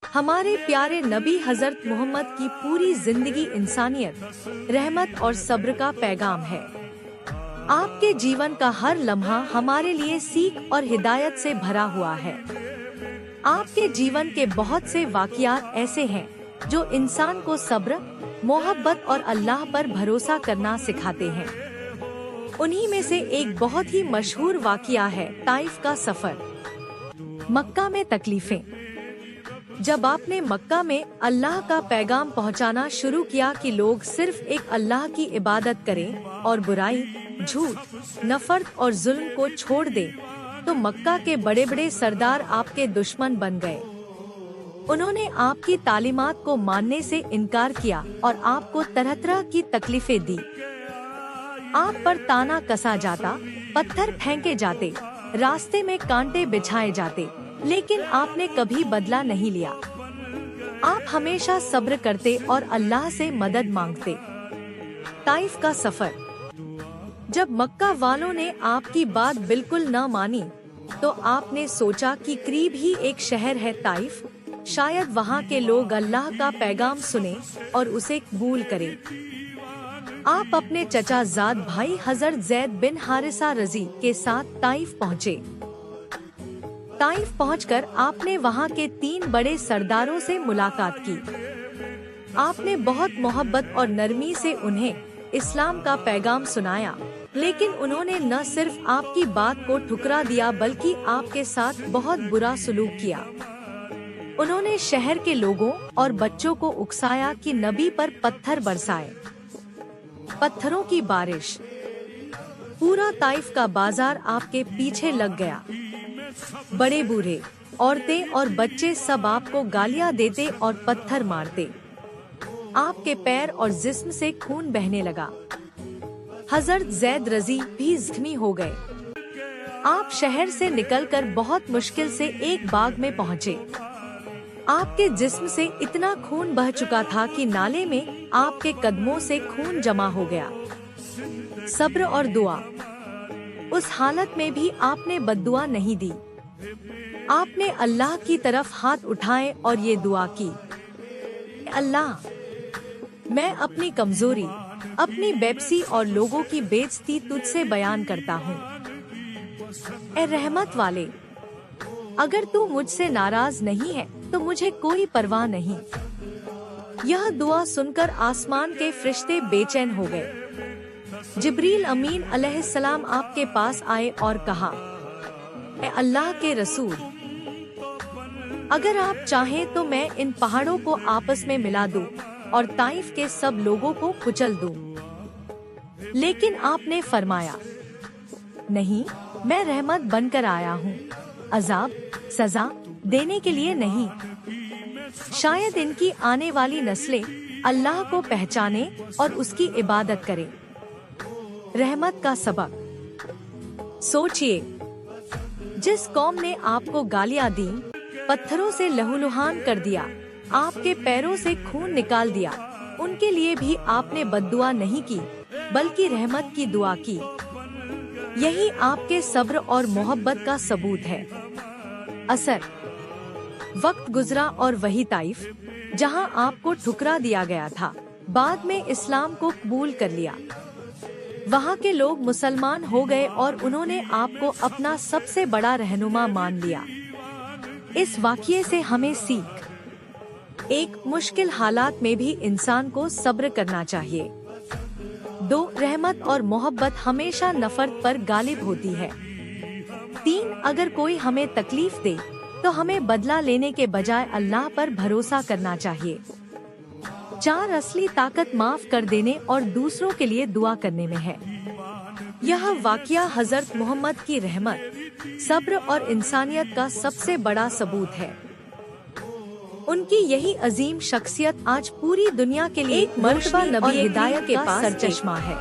हमारे प्यारे नबी हजरत मोहम्मद की पूरी जिंदगी इंसानियत, रहमत और सब्र का पैगाम है। आपके जीवन का हर लम्हा हमारे लिए सीख और हिदायत से भरा हुआ है। आपके जीवन के बहुत से वाक़यात ऐसे हैं जो इंसान को सब्र, मोहब्बत और अल्लाह पर भरोसा करना सिखाते हैं। उन्हीं में से एक बहुत ही मशहूर वाक़या है ताइफ का सफर। मक्का में तकलीफें। जब आपने मक्का में अल्लाह का पैगाम पहुंचाना शुरू किया कि लोग सिर्फ एक अल्लाह की इबादत करें और बुराई, झूठ, नफरत और जुल्म को छोड़ दें, तो मक्का के बड़े बड़े सरदार आपके दुश्मन बन गए। उन्होंने आपकी तालीमात को मानने से इनकार किया और आपको तरह तरह की तकलीफें दी। आप पर ताना कसा जाता, पत्थर फेंके जाते, रास्ते में कांटे बिछाए जाते, लेकिन आपने कभी बदला नहीं लिया। आप हमेशा सब्र करते और अल्लाह से मदद मांगते। ताइफ का सफर। जब मक्का वालों ने आपकी बात बिल्कुल न मानी, तो आपने सोचा कि करीब ही एक शहर है ताइफ, शायद वहाँ के लोग अल्लाह का पैगाम सुने और उसे कबूल करें। आप अपने चचा जाद भाई हजरत जैद बिन हारिसा रजी के साथ ताइफ पहुँचे। ताइफ पहुंचकर आपने वहां के 3 बड़े सरदारों से मुलाकात की। आपने बहुत मोहब्बत और नरमी से उन्हें इस्लाम का पैगाम सुनाया, लेकिन उन्होंने न सिर्फ आपकी बात को ठुकरा दिया बल्कि आपके साथ बहुत बुरा सलूक किया। उन्होंने शहर के लोगों और बच्चों को उकसाया कि नबी पर पत्थर बरसाए। पत्थरों की बारिश। पूरा ताइफ का बाजार आपके पीछे लग गया। बड़े बूढ़े, औरतें और बच्चे सब आपको गालियां देते और पत्थर मारते। आपके पैर और जिस्म से खून बहने लगा। हजरत जैद रजी भी जख्मी हो गए। आप शहर से निकलकर बहुत मुश्किल से एक बाग में पहुंचे। आपके जिस्म से इतना खून बह चुका था कि नाले में आपके कदमों से खून जमा हो गया। सब्र और दुआ। उस हालत में भी आपने बद्दुआ नहीं दी। आपने अल्लाह की तरफ हाथ उठाए और ये दुआ की, अल्लाह, मैं अपनी कमजोरी, अपनी बेबसी और लोगों की बेइज्जती तुझसे बयान करता हूँ। ए रहमत वाले, अगर तू मुझसे नाराज नहीं है तो मुझे कोई परवाह नहीं। यह दुआ सुनकर आसमान के फरिश्ते बेचैन हो गए। जिब्रील अमीन अलैहिस्सलाम आपके पास आए और कहा, ए अल्लाह के रसूल, अगर आप चाहें तो मैं इन पहाड़ों को आपस में मिला दूं और ताइफ के सब लोगों को कुचल दूं। लेकिन आपने फरमाया, नहीं, मैं रहमत बनकर आया हूँ, अजाब, सजा देने के लिए नहीं। शायद इनकी आने वाली नस्लें अल्लाह को पहचाने और उसकी इबादत करें। रहमत का सबक। सोचिए, जिस कौम ने आपको गालियां दी, पत्थरों से लहूलुहान कर दिया, आपके पैरों से खून निकाल दिया, उनके लिए भी आपने बद्दुआ नहीं की बल्कि रहमत की दुआ की। यही आपके सब्र और मोहब्बत का सबूत है। असर। वक्त गुजरा और वही ताइफ, जहां आपको ठुकरा दिया गया था, बाद में इस्लाम को कबूल कर लिया। वहां के लोग मुसलमान हो गए और उन्होंने आपको अपना सबसे बड़ा रहनुमा मान लिया। इस वाक़ये से हमें सीख। एक, मुश्किल हालात में भी इंसान को सब्र करना चाहिए। 2, रहमत और मोहब्बत हमेशा नफरत पर गालिब होती है। 3, अगर कोई हमें तकलीफ दे तो हमें बदला लेने के बजाय अल्लाह पर भरोसा करना चाहिए। 4, असली ताकत माफ कर देने और दूसरों के लिए दुआ करने में है। यह वाक़या हजरत मोहम्मद की रहमत, सब्र और इंसानियत का सबसे बड़ा सबूत है। उनकी यही अजीम शख्सियत आज पूरी दुनिया के लिए एक मर्तबा नबी हिदायत के पास सरचश्मा है।